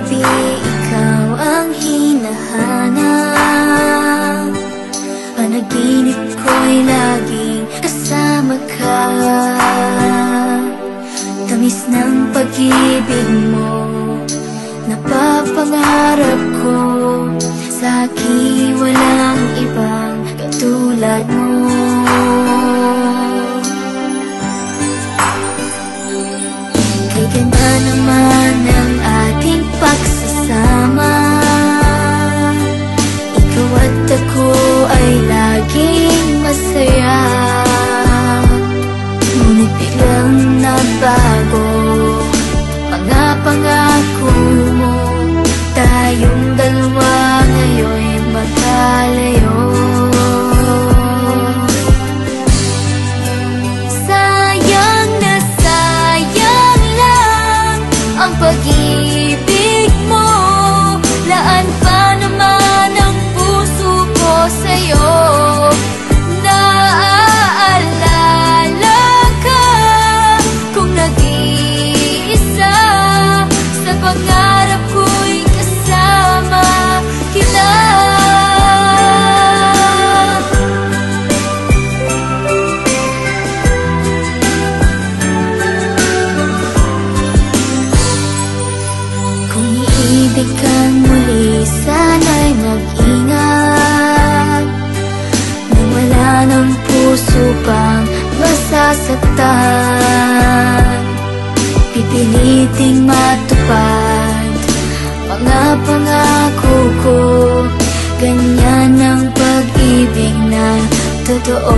gabi ikaw ang hinahanap. Panaginip ko'y laging kasama ka. Tamis ng pag-ibig mo, napapangarap ko. Sa akin walang ibang katulad mo. Kay ganda naman ang ating pagsasama. Ikaw at ako ay laging masaya. Ngunit biglang nabago mga pangako mo. Tayong dalawa ngayon'y magkalayo. Sayang na sayang lang ang pag-ibig mo. Laan pa naman ang puso ko sa'yo. Naaalala ka kung nag-iisa sa pangarap ko'y kasama kita. Kung iibig kang muli, sana'y mag-ingat. Nang wala ng puso pang masasaktan, pipiliting matupad mga pangako ko. Ganyan ang pag-ibig na totoo.